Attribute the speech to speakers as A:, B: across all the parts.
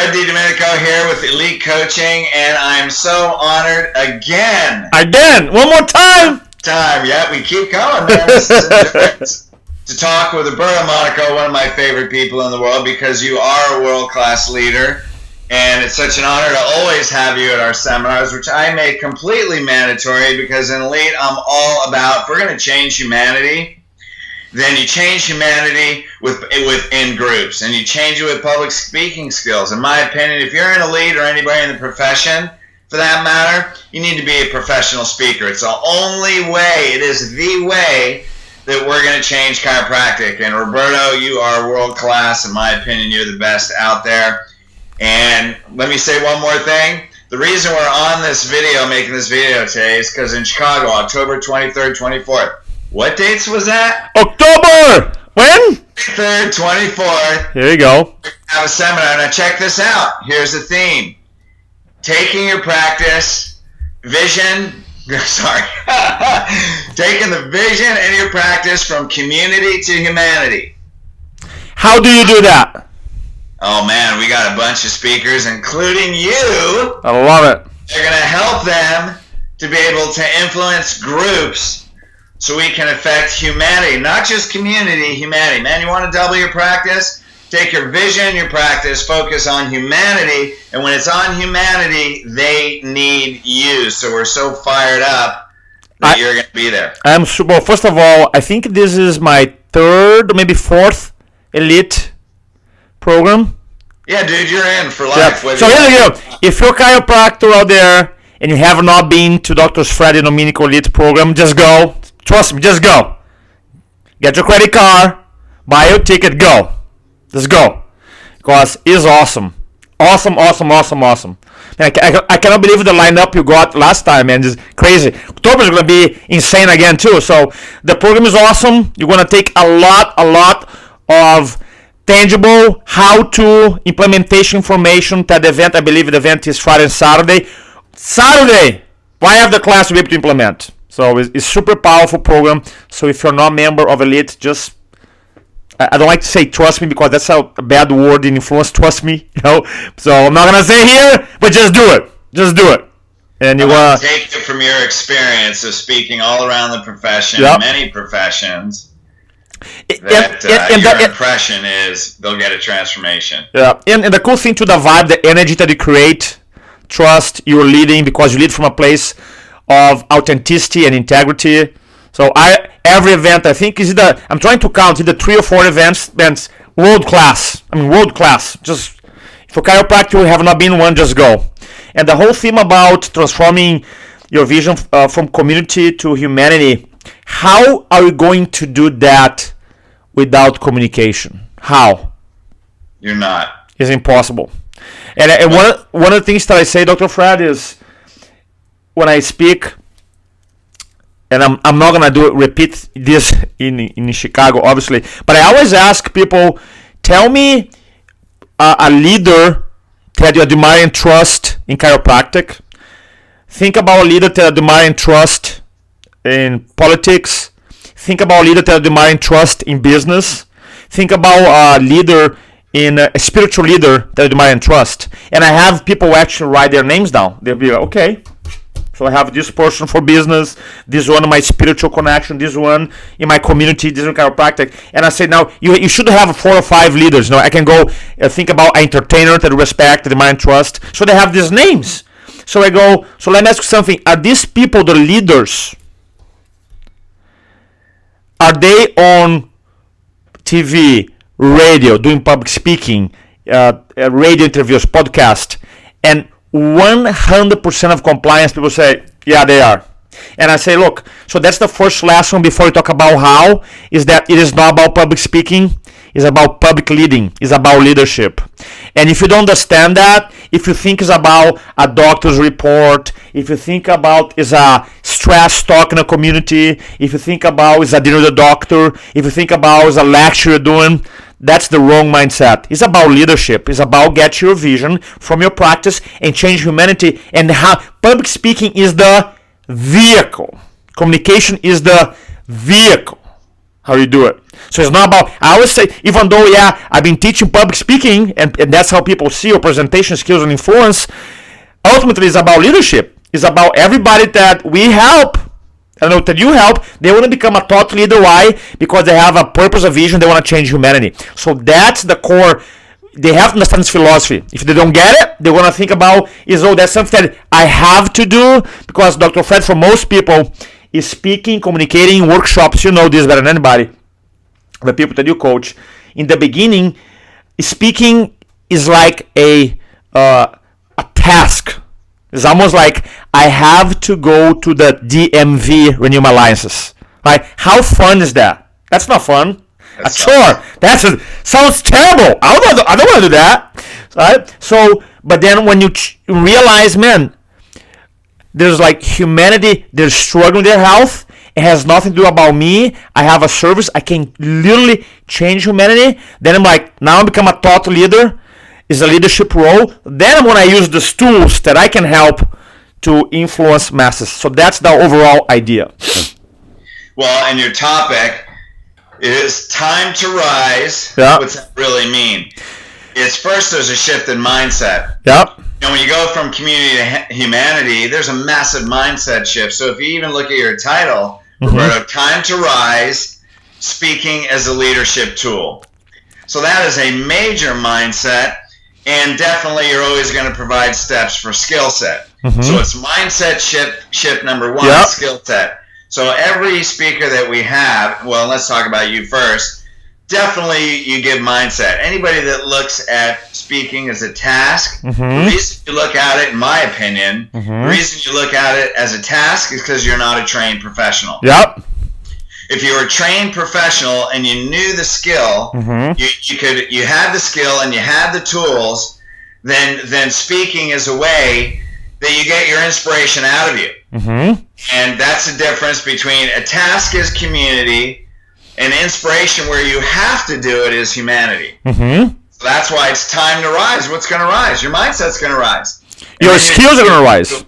A: Fred DiDomenico here with Elite Coaching, and I'm so honored again.
B: One more time.
A: Yeah, we keep going, man. This is endurance. To talk with Roberto Monaco, one of my favorite people in the world, because you are a world-class leader, and it's such an honor to always have you at our seminars, which I make completely mandatory, because in Elite, I'm all about, if we're going to change humanity, then you change humanity within groups, and you change it with public speaking skills. In my opinion, if you're an Elite or anybody in the profession, for that matter, you need to be a professional speaker. It's the only way, it is the way that we're going to change chiropractic. And Roberto, you are world class. In my opinion, you're the best out there. And let me say one more thing. The reason we're on this video, making this video today, is because in Chicago, October 23rd, 24th, what dates was that?
B: October! When?
A: 3rd, 24th.
B: Here you go.
A: We have a seminar. Now check this out. Here's the theme. Taking your practice, vision, taking the vision in your practice from community to humanity.
B: How do you do that?
A: Oh man, we got a bunch of speakers, including you.
B: I love it.
A: They're going to help them to be able to influence groups so we can affect humanity, not just community, humanity. Man, you want to double your practice? Take your vision, your practice, focus on humanity, and when it's on humanity, they need you. So we're so fired up that you're going to be there.
B: I'm super. Well, first of all, I think this is my third, maybe fourth Elite program.
A: Yeah, dude, you're in for life.
B: Yeah. So here you go. If you're a chiropractor out there and you have not been to Dr. Fred DiDomenico Elite program, just go. Trust me, just go. Get your credit card, buy your ticket, go. Just go. Because it's awesome. Awesome. Man, I cannot believe the lineup you got last time, man. It's crazy. October is going to be insane again, too. So the program is awesome. You're going to take a lot of tangible how-to implementation information to the event. I believe the event is Friday and Saturday. Why have the class to be able to implement? So it's super powerful program. So if you're not a member of Elite, just, I don't like to say trust me, because that's a bad word in influence, trust me, So I'm not going to say here, but just do it. And you want
A: to take it from your experience of speaking all around the profession, many professions, your impression is they'll get a transformation.
B: Yeah, and the cool thing to the vibe, the energy that you create, trust, you're leading because you lead from a place of authenticity and integrity. So every event, I think, I'm trying to count either 3 or 4 events, world class. Just for chiropractic, you have not been one, just go. And the whole theme about transforming your vision from community to humanity, how are you going to do that without communication? How?
A: You're not.
B: It's impossible. And one of the things that I say, Dr. Fred, is when I speak, and I'm not gonna repeat this in Chicago, obviously, but I always ask people, tell me a leader that you admire and trust in chiropractic. Think about a leader that you admire and trust in politics. Think about a leader that you admire and trust in business. Think about a leader a spiritual leader that you admire and trust. And I have people actually write their names down. They'll be like, okay, so I have this person for business, this one in my spiritual connection, this one in my community, this one chiropractic. And I say, now, you should have 4 or 5 leaders. I can go think about an entertainer that I respect, that I admire and trust. So they have these names. So I go, so let me ask you something. Are these people the leaders? Are they on TV, radio, doing public speaking, radio interviews, podcast, and 100% of compliance people say, yeah, they are. And I say, look, so that's the first lesson before we talk about how, is that it is not about public speaking, it's about public leading, it's about leadership. And if you don't understand that, if you think it's about a doctor's report, if you think about is a stress talk in a community, if you think about is a dinner with a doctor, if you think about is a lecture you're doing, that's the wrong mindset. It's about leadership. It's about get your vision from your practice and change humanity. And how public speaking is the vehicle. Communication is the vehicle. how you do it. So it's not about, I always say, even though, I've been teaching public speaking, and that's how people see your presentation skills and influence, ultimately it's about leadership. It's about everybody that we help, that you help, they want to become a thought leader. Why? Because they have a purpose, a vision, they want to change humanity. So that's the core. They have to understand this philosophy. If they don't get it, they want to think about, that's something that I have to do, because Dr. Fred, for most people, is speaking, communicating, workshops, you know this better than anybody, the people that you coach. In the beginning, speaking is like a task. It's almost like I have to go to the DMV, renew my license. Right? How fun is that? That's not fun. A chore. Sounds terrible. I don't want to do that. Right? So, but then when you realize, man, there's like humanity, they're struggling with their health. It has nothing to do about me. I have a service. I can literally change humanity. Then I'm like, now I become a thought leader. It's a leadership role. Then I'm going to use these tools that I can help to influence masses. So that's the overall idea.
A: Well, and your topic is time to rise.
B: Yeah.
A: What's that really mean? It's first, there's a shift in mindset.
B: Yep.
A: And when you go from community to humanity, there's a massive mindset shift. So if you even look at your title, Roberto, time to rise, speaking as a leadership tool. So that is a major mindset, and definitely you're always going to provide steps for skill set. So it's mindset shift number one, skill set. So every speaker that we have, well, let's talk about you first. Definitely you give mindset. Anybody that looks at speaking as a task, the reason you look at it, in my opinion, the reason you look at it as a task is because you're not a trained professional.
B: Yep.
A: If you were a trained professional and you knew the skill, you had the skill and you had the tools, then speaking is a way that you get your inspiration out of you. And that's the difference between a task is community and inspiration where you have to do it is humanity. So that's why it's time to rise. What's going to rise? Your mindset's going to rise.
B: Your skills are going to rise.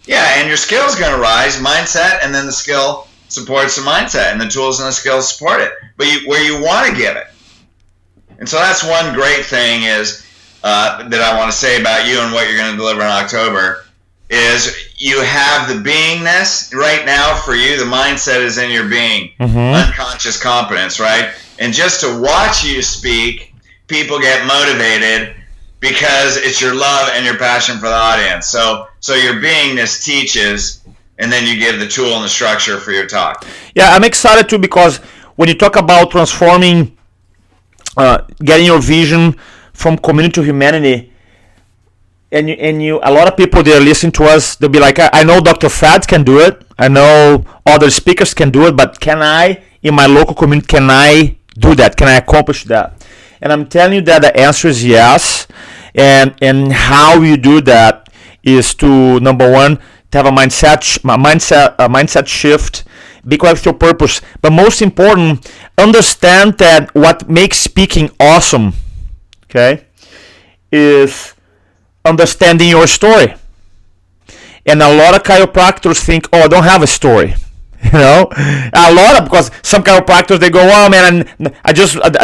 A: Yeah, and your skill's going to rise, mindset, and then the skill supports the mindset, and the tools and the skills support it. But where you want to give it. And so that's one great thing is that I want to say about you and what you're going to deliver in October is you have the beingness right now. For you, the mindset is in your being, unconscious competence, right? And just to watch you speak, people get motivated because it's your love and your passion for the audience. So your beingness teaches, and then you give the tool and the structure for your talk. Yeah,
B: I'm excited too, because when you talk about transforming, getting your vision from community to humanity, and you, a lot of people that are listening to us, they'll be like, I know Dr. Fred can do it. I know other speakers can do it, but can I, in my local community, can I do that? Can I accomplish that? And I'm telling you that the answer is yes. And how you do that is to, number one, to have a mindset shift, be clear with your purpose. But most important, understand that what makes speaking awesome, okay, is understanding your story. And a lot of chiropractors think, I don't have a story. Because some chiropractors, they go, man, I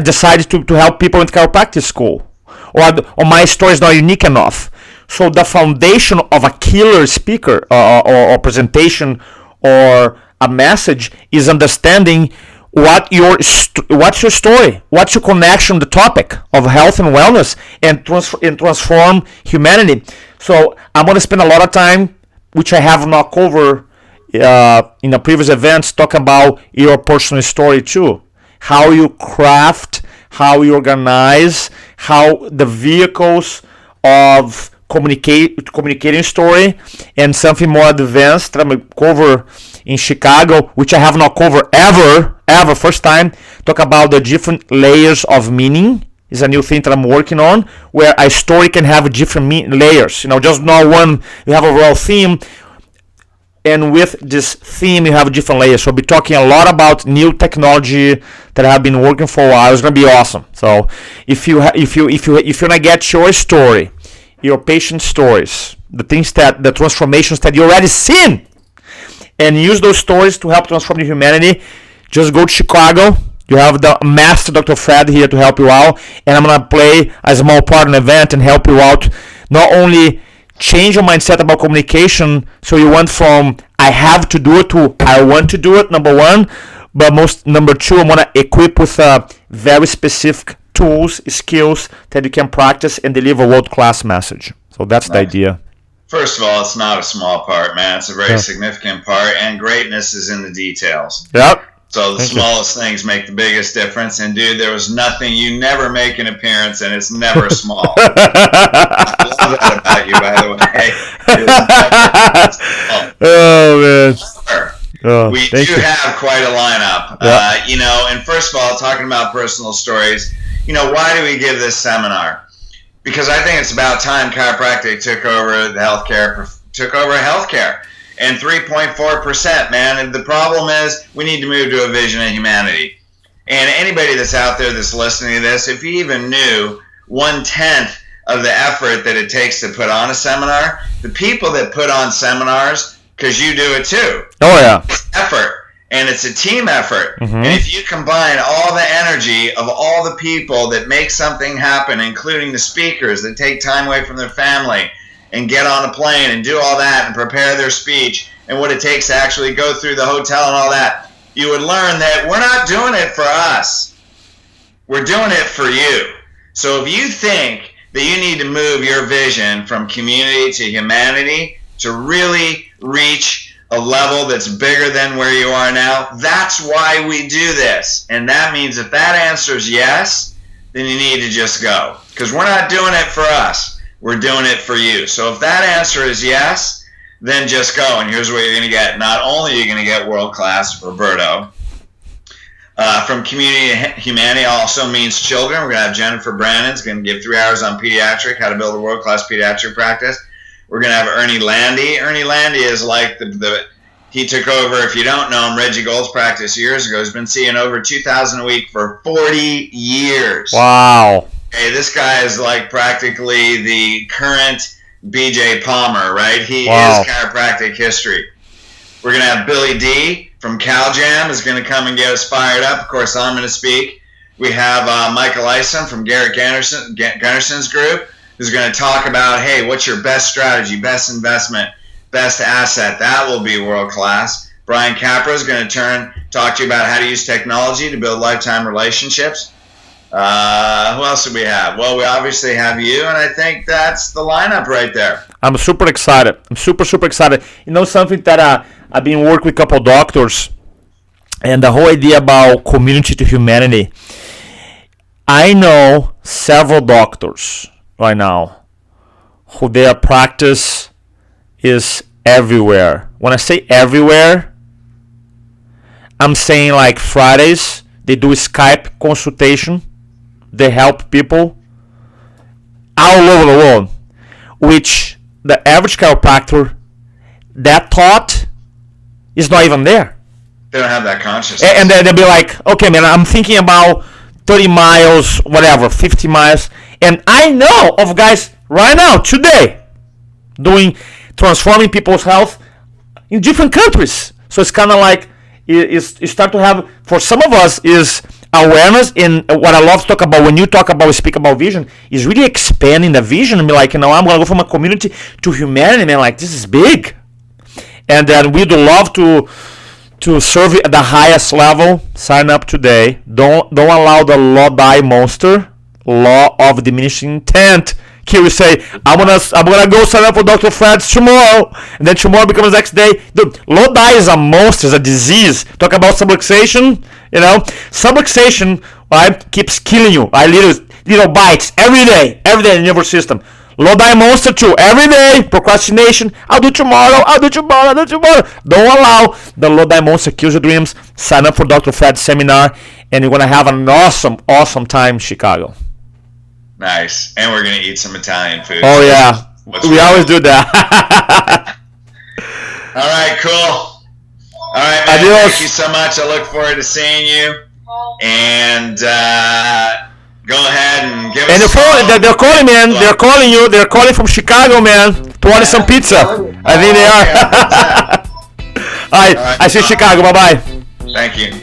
B: decided to help people in chiropractic school, or my story is not unique enough. So the foundation of a killer speaker or presentation or a message is understanding what's your story, what's your connection to the topic of health and wellness, and transform humanity. So I'm going to spend a lot of time, which I have not covered in the previous events, talking about your personal story too. How you craft, how you organize, how the vehicles of communicating story, and something more advanced that I'm going to cover in Chicago, which I have not covered ever, first time, talk about the different layers of meaning. Is a new thing that I'm working on, where a story can have different layers. Just not one, you have a overall theme, and with this theme you have different layers. So I'll be talking a lot about new technology that I have been working for a while. It's going to be awesome. So if you want to get your story, your patient stories, the transformations that you already seen, and use those stories to help transform the humanity, just go to Chicago You have the master Dr. Fred here to help you out, and I'm gonna play a small part in the event and help you out. Not only change your mindset about communication, so you went from I have to do it to I want to do it, number one, but number two, I'm gonna equip with very specific tools, skills that you can practice and deliver a world-class message. So that's the idea.
A: First of all, it's not a small part, man. It's a very significant part, and greatness is in the details.
B: Yep.
A: So the smallest things make the biggest difference. And dude, there was nothing. You never make an appearance, and it's never small. I love that about you, by the way.
B: Oh man.
A: Oh, we do have quite a lineup. Yeah. And first of all, talking about personal stories, why do we give this seminar? Because I think it's about time chiropractic took over healthcare. And 3.4%, man. And the problem is we need to move to a vision of humanity. And anybody that's out there that's listening to this, if you even knew 1/10 of the effort that it takes to put on a seminar, the people that put on seminars, because you do it too.
B: Oh, yeah.
A: It's effort. And it's a team effort. Mm-hmm. And if you combine all the energy of all the people that make something happen, including the speakers that take time away from their family, and get on a plane and do all that and prepare their speech and what it takes to actually go through the hotel and all that, you would learn that we're not doing it for us. We're doing it for you. So if you think that you need to move your vision from community to humanity to really reach a level that's bigger than where you are now, that's why we do this. And that means if that answer is yes, then you need to just go. Because we're not doing it for us. We're doing it for you. So if that answer is yes, then just go. And here's what you're going to get. Not only are you going to get world-class Roberto, from community to humanity also means children. We're going to have Jennifer Brannon's going to give 3 hours on pediatric, how to build a world-class pediatric practice. We're going to have Ernie Landy. Ernie Landy is like he took over, if you don't know him, Reggie Gold's practice years ago. He's been seeing over 2,000 a week for 40 years.
B: Wow.
A: Hey, this guy is like practically the current BJ Palmer, right? He is chiropractic history. We're going to have Billy D from CalJam is going to come and get us fired up. Of course, I'm going to speak. We have Michael Eisen from Garrett Gunderson's group who's going to talk about, hey, what's your best strategy, best investment, best asset? That will be world class. Brian Capra is going to talk to you about how to use technology to build lifetime relationships. Who else do we have? Well, we obviously have you, and I think that's the lineup right there.
B: I'm super excited. I'm super excited. Something that I've been working with a couple doctors, and the whole idea about community to humanity. I know several doctors right now who their practice is everywhere. When I say everywhere, I'm saying like Fridays, they do Skype consultation. They help people all over the world, which the average chiropractor, that thought is not even there.
A: They don't have that consciousness.
B: And they'll be like, okay, man, I'm thinking about 30 miles, whatever, 50 miles. And I know of guys right now, today, transforming people's health in different countries. So it's kind of like, you start to have, for some of us, is awareness. In what I love to talk about when you speak about vision, is really expanding the vision and be like, I'm going to go from a community to humanity, man. Like, this is big. And then we'd love to serve at the highest level. Sign up today. Don't allow the Lodi monster, law of diminishing intent. Here we say, I'm gonna go sign up for Dr. Fred's tomorrow, and then tomorrow becomes the next day. Dude, Lodi is a monster, is a disease. Talk about subluxation, subluxation, right, keeps killing you. Little bites every day in the nervous system. Lodi monster too, every day, procrastination. I'll do tomorrow. Don't allow the Lodi monster kills your dreams. Sign up for Dr. Fred's seminar, and you're gonna have an awesome time in Chicago.
A: Nice. And we're going to eat some Italian food.
B: Oh, yeah. We always do that.
A: All right, cool. All right, man.
B: Adios.
A: Thank you so much. I look forward to seeing you. And go ahead and give us
B: they're calling, man. They're calling you. They're calling from Chicago, man, to order some pizza. I think they are. All right. I see Chicago. Bye-bye.
A: Thank you.